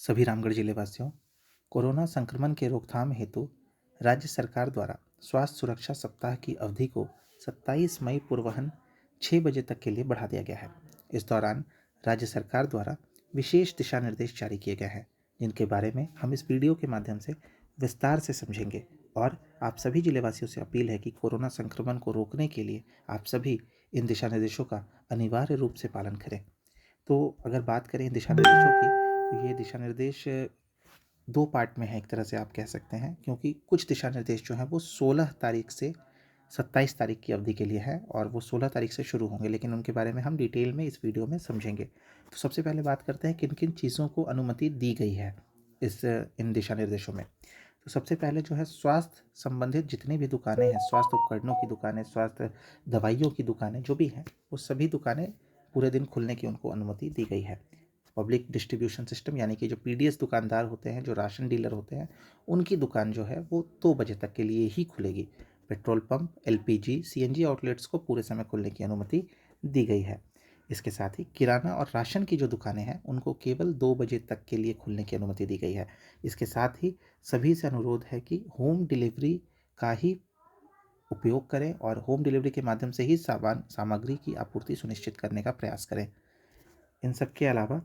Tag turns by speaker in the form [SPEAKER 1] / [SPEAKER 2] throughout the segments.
[SPEAKER 1] सभी रामगढ़ जिले वासियों, कोरोना संक्रमण के रोकथाम हेतु राज्य सरकार द्वारा स्वास्थ्य सुरक्षा सप्ताह की अवधि को 27 मई पूर्वाह्न 6 बजे तक के लिए बढ़ा दिया गया है। इस दौरान राज्य सरकार द्वारा विशेष दिशा निर्देश जारी किए गए हैं, जिनके बारे में हम इस वीडियो के माध्यम से विस्तार से समझेंगे। और आप सभी जिलेवासियों से अपील है कि कोरोना संक्रमण को रोकने के लिए आप सभी इन दिशा निर्देशों का अनिवार्य रूप से पालन करें। तो अगर बात करें दिशा निर्देशों की, तो ये दिशा निर्देश 2 पार्ट में है, एक तरह से आप कह सकते हैं, क्योंकि कुछ दिशा निर्देश जो हैं वो 16 तारीख से 27 तारीख की अवधि के लिए है और वो 16 तारीख से शुरू होंगे, लेकिन उनके बारे में हम डिटेल में इस वीडियो में समझेंगे। तो सबसे पहले बात करते हैं किन किन चीज़ों को अनुमति दी गई है इन दिशा निर्देशों में। तो सबसे पहले जो है, स्वास्थ्य संबंधित जितनी भी दुकानें हैं, स्वास्थ्य उपकरणों की दुकानें, स्वास्थ्य दवाइयों की दुकानें जो भी हैं, वो सभी दुकानें पूरे दिन खुलने की उनको अनुमति दी गई है। पब्लिक डिस्ट्रीब्यूशन सिस्टम यानी कि जो पीडीएस दुकानदार होते हैं, जो राशन डीलर होते हैं, उनकी दुकान जो है वो 2 बजे तक के लिए ही खुलेगी। Petrol pump, LPG, CNG outlets को पूरे समय खुलने की अनुमति दी गई है। इसके साथ ही किराना और राशन की जो दुकानें हैं उनको केवल 2 बजे तक के लिए खुलने की अनुमति दी गई है। इसके साथ ही सभी से अनुरोध है कि होम डिलीवरी का ही उपयोग करें और होम डिलीवरी के माध्यम से ही सामग्री की आपूर्ति सुनिश्चित करने का प्रयास करें। इन सब के अलावा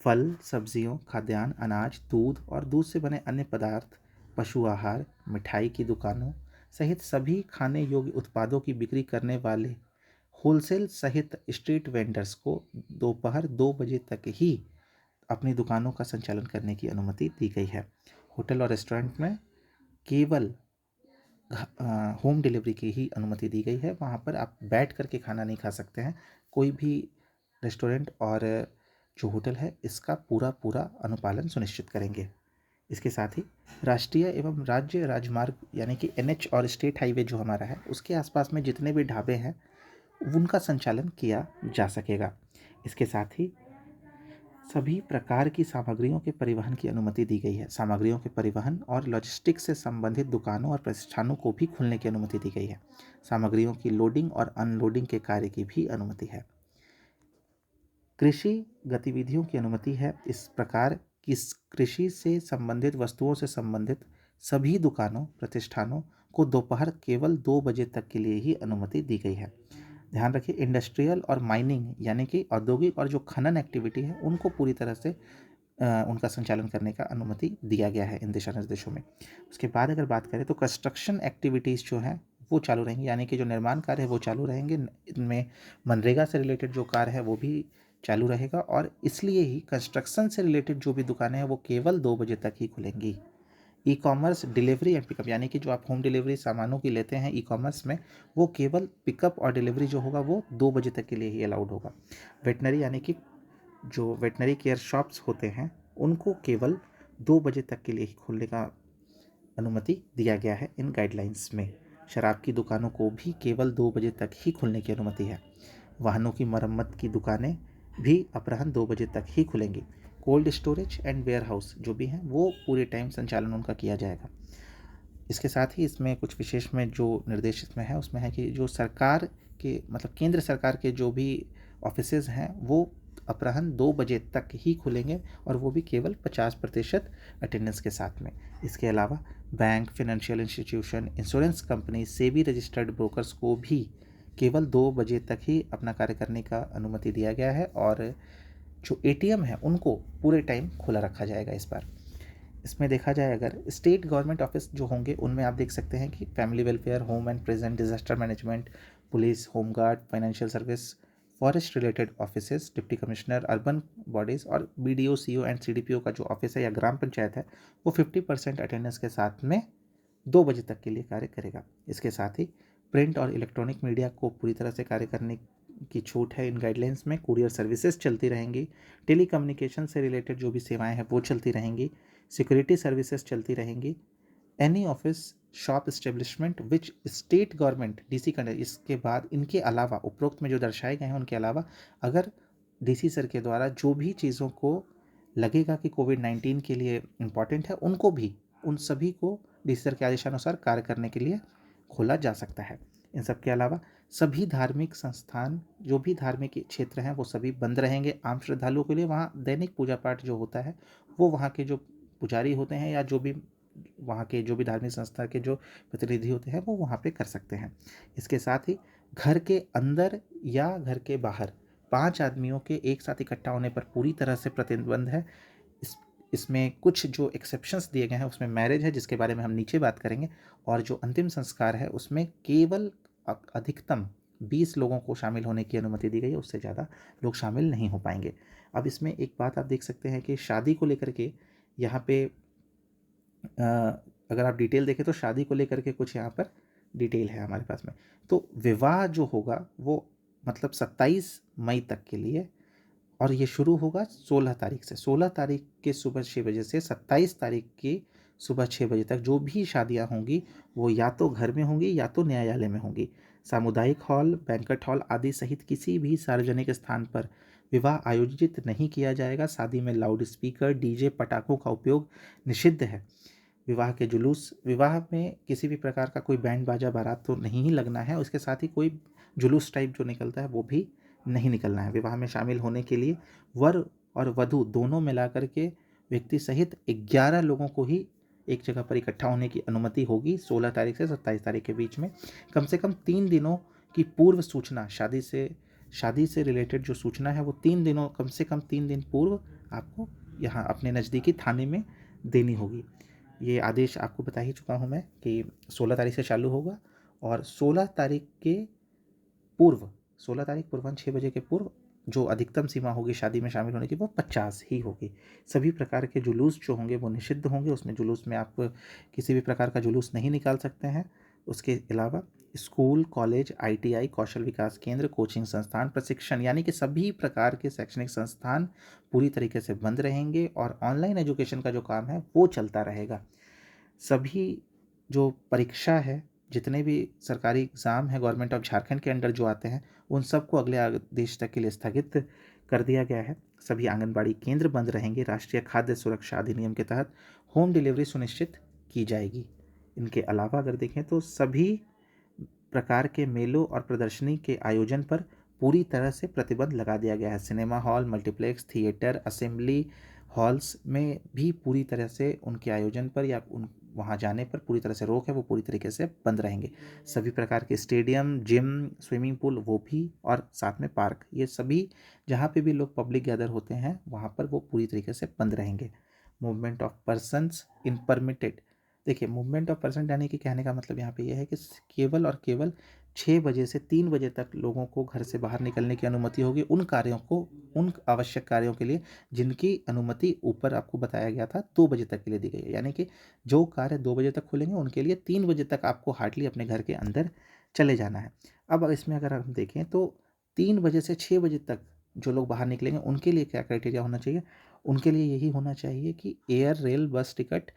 [SPEAKER 1] फल, सब्जियों, खाद्यान्न, अनाज, दूध और दूध से बने अन्य पदार्थ, पशु आहार, मिठाई की दुकानों सहित सभी खाने योग्य उत्पादों की बिक्री करने वाले होलसेल सहित स्ट्रीट वेंडर्स को दोपहर 2 बजे तक ही अपनी दुकानों का संचालन करने की अनुमति दी गई है। होटल और रेस्टोरेंट में केवल होम डिलीवरी की ही अनुमति दी गई है। वहाँ पर आप बैठ कर के खाना नहीं खा सकते हैं। कोई भी रेस्टोरेंट और जो होटल है इसका पूरा अनुपालन सुनिश्चित करेंगे। इसके साथ ही राष्ट्रीय एवं राज्य राजमार्ग यानी कि एनएच और स्टेट हाईवे जो हमारा है, उसके आसपास में जितने भी ढाबे हैं उनका संचालन किया जा सकेगा। इसके साथ ही सभी प्रकार की सामग्रियों के परिवहन की अनुमति दी गई है। सामग्रियों के परिवहन और लॉजिस्टिक्स से संबंधित दुकानों और प्रतिष्ठानों को भी खुलने की अनुमति दी गई है। सामग्रियों की लोडिंग और अनलोडिंग के कार्य की भी अनुमति है। कृषि गतिविधियों की अनुमति है। इस प्रकार की कृषि से संबंधित वस्तुओं से संबंधित सभी दुकानों, प्रतिष्ठानों को दोपहर केवल 2 बजे तक के लिए ही अनुमति दी गई है। ध्यान रखिए, इंडस्ट्रियल और माइनिंग यानी कि औद्योगिक और जो खनन एक्टिविटी है उनको पूरी तरह से उनका संचालन करने का अनुमति दिया गया है इन दिशा निर्देशों में। उसके बाद अगर बात करें तो कंस्ट्रक्शन एक्टिविटीज़ जो हैं वो चालू रहेंगी, यानी कि जो निर्माण कार्य है वो चालू रहेंगे। इनमें मनरेगा से रिलेटेड जो कार्य है वो भी चालू रहेगा और इसलिए ही कंस्ट्रक्शन से रिलेटेड जो भी दुकानें हैं वो केवल 2 बजे तक ही खुलेंगी। E commerce delivery and pickup यानी कि जो आप होम डिलीवरी सामानों की लेते हैं ई कॉमर्स में, वो केवल पिकअप और डिलीवरी जो होगा वो 2 बजे तक के लिए ही अलाउड होगा। वेटनरी यानी कि जो वेटनरी केयर शॉप्स होते हैं उनको केवल 2 बजे तक के लिए ही खोलने का अनुमति दिया गया है इन गाइडलाइंस में। शराब की दुकानों को भी केवल 2 बजे तक ही खुलने की अनुमति है। वाहनों की मरम्मत की दुकानें भी अपराह्न 2 बजे तक ही खुलेंगी। Cold storage and warehouse जो भी हैं वो पूरे टाइम संचालन उनका किया जाएगा। इसके साथ ही इसमें कुछ विशेष में जो निर्देश इसमें है उसमें है कि जो सरकार के मतलब केंद्र सरकार के जो भी ऑफिसेज हैं वो अपराह्न 2 बजे तक ही खुलेंगे और वो भी केवल 50% अटेंडेंस के साथ में। इसके अलावा bank, financial institution, insurance company, SEBI registered brokers को भी केवल 2 बजे तक ही अपना कार्य करने का अनुमति दिया गया है और जो एटीएम है उनको पूरे टाइम खुला रखा जाएगा इस बार। इसमें देखा जाए अगर स्टेट गवर्नमेंट ऑफिस जो होंगे उनमें आप देख सकते हैं कि family welfare, home and present, disaster management, police, home guard, financial service, forest related offices, deputy commissioner, urban bodies और बीडीओ, सीओ एंड सीडीपीओ का जो ऑफिस है या ग्राम पंचायत है वो 50% अटेंडेंस के साथ में 2 बजे तक के लिए कार्य करेगा। इसके साथ ही प्रिंट और इलेक्ट्रॉनिक मीडिया को पूरी तरह से कार्य करने की छूट है इन गाइडलाइंस में। कुरियर सर्विसेज चलती रहेंगी। टेली कम्युनिकेशन से रिलेटेड जो भी सेवाएं हैं वो चलती रहेंगी। सिक्योरिटी सर्विसेज चलती रहेंगी। Any office, shop establishment which state government DC conduct, इसके बाद इनके अलावा उपरोक्त में जो दर्शाए गए हैं उनके अलावा अगर डीसी सर के द्वारा जो भी चीज़ों को लगेगा कि कोविड-19 के लिए इम्पॉर्टेंट है उनको भी, उन सभी को डीसी सर के आदेशानुसार कार्य करने के लिए खोला जा सकता है। इन सब के अलावा सभी धार्मिक संस्थान, जो भी धार्मिक क्षेत्र हैं, वो सभी बंद रहेंगे आम श्रद्धालुओं के लिए। वहाँ दैनिक पूजा पाठ जो होता है वो वहाँ के जो पुजारी होते हैं या जो भी वहाँ के जो भी धार्मिक संस्था के जो प्रतिनिधि होते हैं वो वहाँ पे कर सकते हैं। इसके साथ ही घर के अंदर या घर के बाहर 5 आदमियों के एक साथ इकट्ठा होने पर पूरी तरह से प्रतिबंध है। इस इसमें कुछ जो एक्सेप्शंस दिए गए हैं उसमें मैरिज है, जिसके बारे में हम नीचे बात करेंगे, और जो अंतिम संस्कार है उसमें केवल अधिकतम 20 लोगों को शामिल होने की अनुमति दी गई है, उससे ज़्यादा लोग शामिल नहीं हो पाएंगे। अब इसमें एक बात आप देख सकते हैं कि शादी को लेकर के यहाँ पे अगर आप डिटेल देखें तो शादी को लेकर के कुछ यहाँ पर डिटेल है हमारे पास में। तो विवाह जो होगा वो मतलब 27 मई तक के लिए, और ये शुरू होगा 16 तारीख से। 16 तारीख के सुबह 6 बजे से 27 तारीख की सुबह 6 बजे तक जो भी शादियां होंगी वो या तो घर में होंगी या तो न्यायालय में होंगी। सामुदायिक हॉल, बैंक्वेट हॉल आदि सहित किसी भी सार्वजनिक स्थान पर विवाह आयोजित नहीं किया जाएगा। शादी में लाउड स्पीकर, डीजे, पटाखों का उपयोग निषिद्ध है। विवाह के जुलूस, विवाह में किसी भी प्रकार का कोई बैंड बाजा बारात तो नहीं ही लगना है, उसके साथ ही कोई जुलूस टाइप जो निकलता है वो भी नहीं निकलना है। विवाह में शामिल होने के लिए वर और वधू दोनों मिलाकर के व्यक्ति सहित 11 लोगों को ही एक जगह पर इकट्ठा होने की अनुमति होगी 16 तारीख से 27 तारीख के बीच में। कम से कम 3 दिनों की पूर्व सूचना, शादी से रिलेटेड जो सूचना है वो 3 दिनों, कम से कम 3 दिन पूर्व आपको यहाँ अपने नज़दीकी थाने में देनी होगी। ये आदेश आपको बता ही चुका हूँ मैं कि 16 तारीख से चालू होगा, और 16 तारीख के पूर्व, 16 तारीख पूर्वाह्न 6 बजे के पूर्व जो अधिकतम सीमा होगी शादी में शामिल होने की वो 50 ही होगी। सभी प्रकार के जुलूस जो होंगे वो निषिद्ध होंगे। उसमें जुलूस में आप किसी भी प्रकार का जुलूस नहीं निकाल सकते हैं। उसके अलावा स्कूल, कॉलेज, आईटीआई, कौशल विकास केंद्र, कोचिंग संस्थान, प्रशिक्षण यानी कि सभी प्रकार के शैक्षणिक संस्थान पूरी तरीके से बंद रहेंगे, और ऑनलाइन एजुकेशन का जो काम है वो चलता रहेगा। सभी जो परीक्षा है, जितने भी सरकारी एग्ज़ाम है गवर्नमेंट ऑफ झारखंड के अंडर जो आते हैं, उन सबको अगले आदेश तक के लिए स्थगित कर दिया गया है। सभी आंगनबाड़ी केंद्र बंद रहेंगे। राष्ट्रीय खाद्य सुरक्षा अधिनियम के तहत होम डिलीवरी सुनिश्चित की जाएगी। इनके अलावा अगर देखें तो सभी प्रकार के मेलों और प्रदर्शनी के आयोजन पर पूरी तरह से प्रतिबंध लगा दिया गया है। Cinema hall, multiplex, theatre, assembly halls में भी पूरी तरह से उनके आयोजन पर या उन वहाँ जाने पर पूरी तरह से रोक है, वो पूरी तरीके से बंद रहेंगे। सभी प्रकार के स्टेडियम, जिम, स्विमिंग पूल वो भी, और साथ में पार्क, ये सभी जहाँ पे भी लोग पब्लिक गैदर होते हैं वहाँ पर वो पूरी तरीके से बंद रहेंगे। Movement of persons in permitted, देखिए मूवमेंट ऑफ पर्सन यानी कि कहने का मतलब यहाँ पे ये है कि केवल और केवल 6 बजे से 3 बजे तक लोगों को घर से बाहर निकलने की अनुमति होगी उन कार्यों को, उन आवश्यक कार्यों के लिए जिनकी अनुमति ऊपर आपको बताया गया था 2 बजे तक के लिए दी गई है। यानी कि जो कार्य 2 बजे तक खुलेंगे उनके लिए 3 बजे तक आपको हार्डली अपने घर के अंदर चले जाना है। अब इसमें अगर हम देखें तो 3 बजे से 6 बजे तक जो लोग बाहर निकलेंगे उनके लिए क्या क्राइटेरिया होना चाहिए? उनके लिए यही होना चाहिए कि एयर, रेल, बस टिकट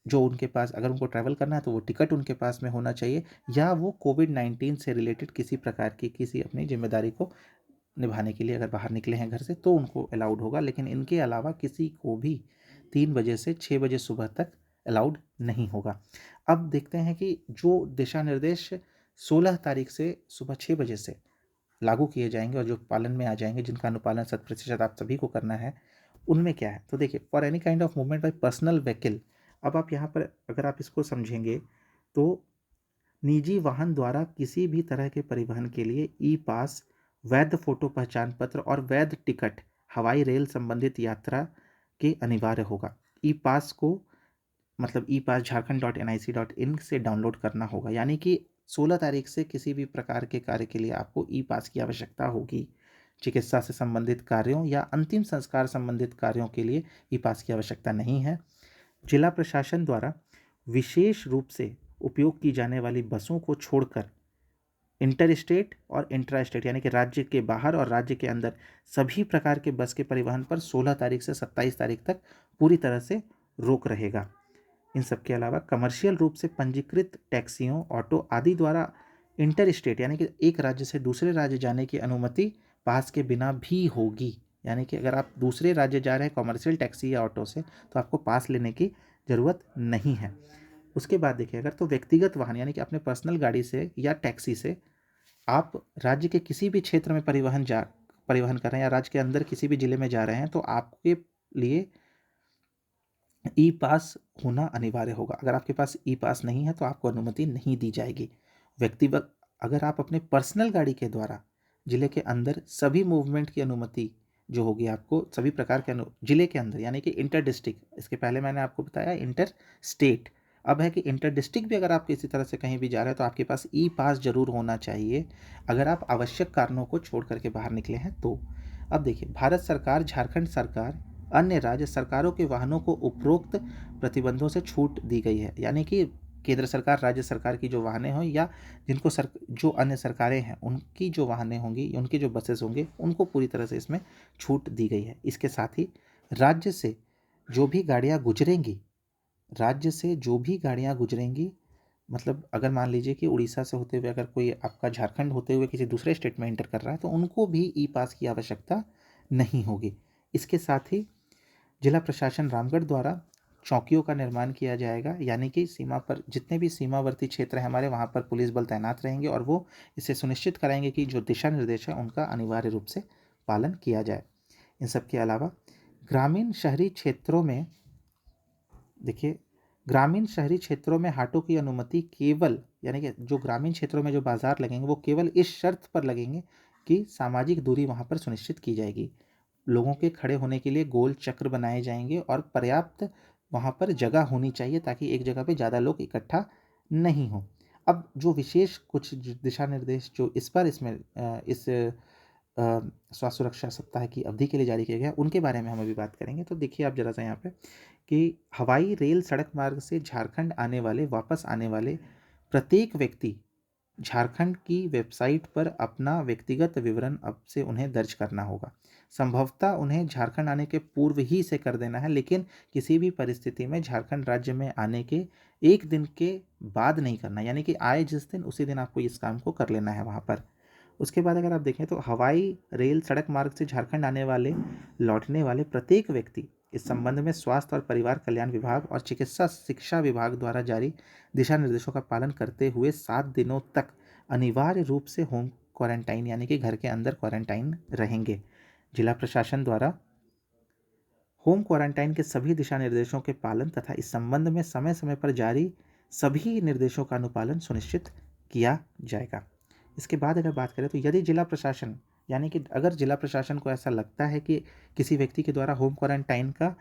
[SPEAKER 1] जो उनके पास, अगर उनको ट्रैवल करना है तो वो टिकट उनके पास में होना चाहिए, या वो कोविड-19 से रिलेटेड किसी प्रकार की किसी अपनी जिम्मेदारी को निभाने के लिए अगर बाहर निकले हैं घर से तो उनको अलाउड होगा। लेकिन इनके अलावा किसी को भी 3 बजे से 6 बजे सुबह तक अलाउड नहीं होगा। अब देखते हैं कि जो दिशा निर्देश 16 तारीख से सुबह 6 बजे से लागू किए जाएंगे और जो पालन में आ जाएंगे, जिनका अनुपालन 100% आप सभी को करना है, उनमें क्या है? तो देखिए, for any kind of movement by personal vehicle, अब आप यहाँ पर अगर आप इसको समझेंगे तो निजी वाहन द्वारा किसी भी तरह के परिवहन के लिए ई पास, वैध फोटो पहचान पत्र और वैध टिकट हवाई रेल संबंधित यात्रा के अनिवार्य होगा। ई पास को मतलब ई पास झारखंड.nic.in से डाउनलोड करना होगा। यानी कि 16 तारीख से किसी भी प्रकार के कार्य के लिए आपको ई पास की आवश्यकता होगी। चिकित्सा से संबंधित कार्यों या अंतिम संस्कार संबंधित कार्यों के लिए ई पास की आवश्यकता नहीं है। जिला प्रशासन द्वारा विशेष रूप से उपयोग की जाने वाली बसों को छोड़कर इंटर स्टेट और इंट्रा स्टेट यानी कि राज्य के बाहर और राज्य के अंदर सभी प्रकार के बस के परिवहन पर 16 तारीख से 27 तारीख तक पूरी तरह से रोक रहेगा। इन सब के अलावा कमर्शियल रूप से पंजीकृत टैक्सियों, ऑटो आदि द्वारा इंटर स्टेट यानी कि एक राज्य से दूसरे राज्य जाने की अनुमति पास के बिना भी होगी। यानी कि अगर आप दूसरे राज्य जा रहे हैं कमर्शियल टैक्सी या ऑटो से तो आपको पास लेने की ज़रूरत नहीं है। उसके बाद देखिए, अगर तो व्यक्तिगत वाहन यानी कि अपने पर्सनल गाड़ी से या टैक्सी से आप राज्य के किसी भी क्षेत्र में परिवहन कर रहे हैं या राज्य के अंदर किसी भी जिले में जा रहे हैं तो आपके लिए ई पास होना अनिवार्य होगा। अगर आपके पास ई पास नहीं है तो आपको अनुमति नहीं दी जाएगी। व्यक्तिगत अगर आप अपने पर्सनल गाड़ी के द्वारा जिले के अंदर सभी मूवमेंट की अनुमति जो होगी आपको सभी प्रकार के जिले के अंदर यानी कि इंटर डिस्ट्रिक्ट, इसके पहले मैंने आपको बताया इंटर स्टेट, अब है कि इंटर डिस्ट्रिक्ट भी अगर आप किसी तरह से कहीं भी जा रहे हैं तो आपके पास ई पास जरूर होना चाहिए अगर आप आवश्यक कारणों को छोड़ करके बाहर निकले हैं तो। अब देखिए, भारत सरकार, झारखंड सरकार, अन्य राज्य सरकारों के वाहनों को उपरोक्त प्रतिबंधों से छूट दी गई है। यानी कि केंद्र सरकार, राज्य सरकार की जो वाहनें हों या जो अन्य सरकारें हैं उनकी जो वाहनें होंगी, उनकी जो बसेस होंगे, उनको पूरी तरह से इसमें छूट दी गई है। इसके साथ ही राज्य से जो भी गाड़ियाँ गुजरेंगी, राज्य से जो भी गाड़ियाँ गुजरेंगी, मतलब अगर मान लीजिए कि उड़ीसा से होते हुए अगर कोई आपका झारखंड होते हुए किसी दूसरे स्टेट में एंटर कर रहा है तो उनको भी ई पास की आवश्यकता नहीं होगी। इसके साथ ही जिला प्रशासन रामगढ़ द्वारा चौकियों का निर्माण किया जाएगा, यानी कि सीमा पर जितने भी सीमावर्ती क्षेत्र हैं हमारे, वहाँ पर पुलिस बल तैनात रहेंगे और वो इसे सुनिश्चित कराएंगे कि जो दिशा निर्देश है उनका अनिवार्य रूप से पालन किया जाए। इन सब के अलावा ग्रामीण शहरी क्षेत्रों में देखिए, ग्रामीण शहरी क्षेत्रों में हाटों की अनुमति केवल, यानी कि जो ग्रामीण क्षेत्रों में जो बाजार लगेंगे वो केवल इस शर्त पर लगेंगे कि सामाजिक दूरी वहाँ पर सुनिश्चित की जाएगी। लोगों के खड़े होने के लिए गोल चक्र बनाए जाएंगे और पर्याप्त वहाँ पर जगह होनी चाहिए ताकि एक जगह पे ज़्यादा लोग इकट्ठा नहीं हो। अब जो विशेष कुछ दिशा निर्देश जो इस स्वास्थ्य सुरक्षा सप्ताह की अवधि के लिए जारी किया गया उनके बारे में हम अभी बात करेंगे। तो देखिए आप जरा सा यहाँ पे कि हवाई, रेल, सड़क मार्ग से झारखंड आने वाले, वापस आने वाले प्रत्येक व्यक्ति झारखंड की वेबसाइट पर अपना व्यक्तिगत विवरण अब से उन्हें दर्ज करना होगा। संभवतः उन्हें झारखंड आने के पूर्व ही से कर देना है, लेकिन किसी भी परिस्थिति में झारखंड राज्य में आने के एक दिन के बाद नहीं करना, यानी कि आए जिस दिन उसी दिन आपको इस काम को कर लेना है वहाँ पर। उसके बाद अगर आप देखें तो हवाई, रेल, सड़क मार्ग से झारखंड आने वाले, लौटने वाले प्रत्येक व्यक्ति इस संबंध में स्वास्थ्य और परिवार कल्याण विभाग और चिकित्सा शिक्षा विभाग द्वारा जारी दिशा निर्देशों का पालन करते हुए 7 दिनों तक अनिवार्य रूप से होम क्वारंटाइन यानी कि घर के अंदर क्वारंटाइन रहेंगे। जिला प्रशासन द्वारा होम क्वारंटाइन के सभी दिशा निर्देशों के पालन तथा इस संबंध में समय समय पर जारी सभी निर्देशों का अनुपालन सुनिश्चित किया जाएगा। इसके बाद अगर बात करें तो यदि जिला प्रशासन, यानी कि अगर जिला प्रशासन को ऐसा लगता है कि किसी व्यक्ति के द्वारा होम क्वारंटाइन का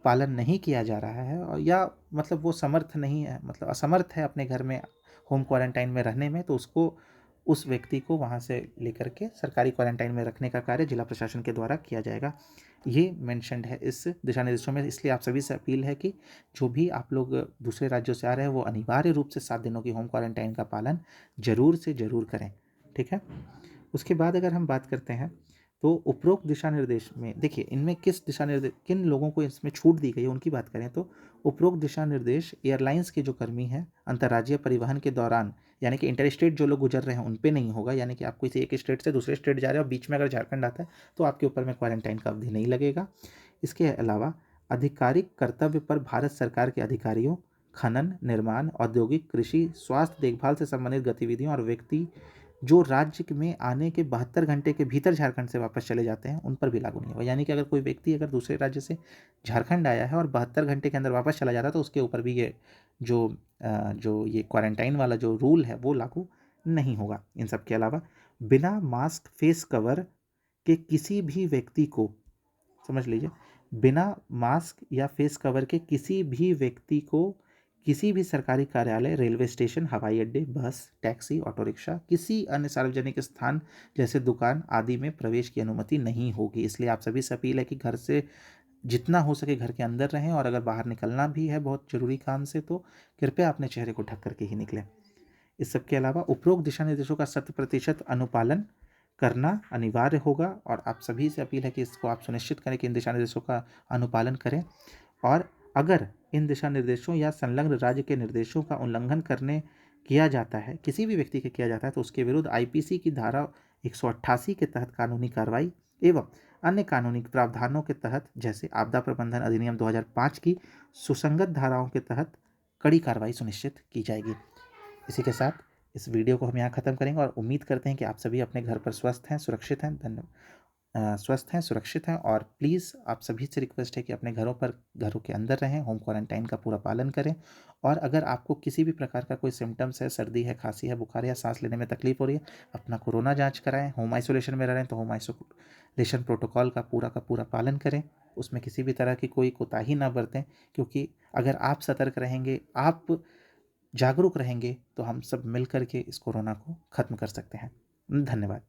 [SPEAKER 1] पालन नहीं किया जा रहा है और या मतलब वो समर्थ नहीं है, मतलब असमर्थ है अपने घर में होम क्वारंटाइन में रहने में, तो उस व्यक्ति को वहाँ से लेकर के सरकारी क्वारंटाइन में रखने का कार्य जिला प्रशासन के द्वारा किया जाएगा। ये मेंशन्ड है इस दिशा निर्देशों में। इसलिए आप सभी से अपील है कि जो भी आप लोग दूसरे राज्यों से आ रहे हैं वो अनिवार्य रूप से 7 दिनों की होम क्वारंटाइन का पालन जरूर से जरूर करें। ठीक है। उसके बाद अगर हम बात करते हैं तो उपरोक्त दिशा निर्देश में देखिए इनमें किन लोगों को इसमें छूट दी गई है उनकी बात करें तो उपरोक्त दिशा निर्देश एयरलाइंस के जो कर्मी हैं अंतर्राज्यीय परिवहन के दौरान, यानी कि इंटर स्टेट जो लोग गुजर रहे हैं उन पे नहीं होगा, यानी कि आप किसी एक स्टेट से दूसरे स्टेट जा रहे हो बीच में अगर झारखंड आता है तो आपके ऊपर में क्वारंटाइन का अवधि नहीं लगेगा। इसके अलावा आधिकारिक कर्तव्य पर भारत सरकार के अधिकारियों, खनन, निर्माण, औद्योगिक, कृषि, स्वास्थ्य देखभाल से संबंधित गतिविधियों और व्यक्ति जो राज्य में आने के 72 घंटे के भीतर झारखंड से वापस चले जाते हैं उन पर भी लागू नहीं होगा। यानी कि अगर कोई व्यक्ति अगर दूसरे राज्य से झारखंड आया है और 72 घंटे के अंदर वापस चला जाता है तो उसके ऊपर भी जो ये क्वारंटाइन वाला जो रूल है वो लागू नहीं होगा। इन सब के अलावा बिना मास्क, फेस कवर के किसी भी व्यक्ति को, समझ लीजिए, बिना मास्क या फेस कवर के किसी भी व्यक्ति को किसी भी सरकारी कार्यालय, रेलवे स्टेशन, हवाई अड्डे, बस, टैक्सी, ऑटो रिक्शा, किसी अन्य सार्वजनिक स्थान जैसे दुकान आदि में प्रवेश की अनुमति नहीं होगी। इसलिए आप सभी से अपील है कि घर से जितना हो सके घर के अंदर रहें और अगर बाहर निकलना भी है बहुत जरूरी काम से तो कृपया अपने चेहरे को ढक करके ही निकलें। इस सब के अलावा उपरोक्त दिशा निर्देशों का 100% अनुपालन करना अनिवार्य होगा और आप सभी से अपील है कि इसको आप सुनिश्चित करें कि इन दिशा निर्देशों का अनुपालन करें। और अगर इन दिशा निर्देशों या संलग्न राज्य के निर्देशों का उल्लंघन करने किया जाता है, किसी भी व्यक्ति के किया जाता है, तो उसके विरुद्ध आईपीसी की धारा 188 के तहत कानूनी कार्रवाई एवं अन्य कानूनी प्रावधानों के तहत जैसे आपदा प्रबंधन अधिनियम 2005 की सुसंगत धाराओं के तहत कड़ी कार्रवाई सुनिश्चित की जाएगी। इसी के साथ इस वीडियो को हम यहाँ ख़त्म करेंगे और उम्मीद करते हैं कि आप सभी अपने घर पर स्वस्थ हैं, सुरक्षित हैं। स्वस्थ हैं, सुरक्षित हैं और प्लीज़ आप सभी से रिक्वेस्ट है कि अपने घरों के अंदर रहें, होम क्वारंटाइन का पूरा पालन करें। और अगर आपको किसी भी प्रकार का कोई सिम्पटम्स है, सर्दी है, खाँसी है, बुखार है या साँस लेने में तकलीफ़ हो रही है, अपना कोरोना जाँच कराएँ। होम आइसोलेशन में रह रहे हैं तो होम आइसोलेशन प्रोटोकॉल का पूरा पालन करें। उसमें किसी भी तरह की कोई कोताही ना बरतें, क्योंकि अगर आप सतर्क रहेंगे, आप जागरूक रहेंगे, तो हम सब मिल कर के इस कोरोना को ख़त्म कर सकते हैं। धन्यवाद।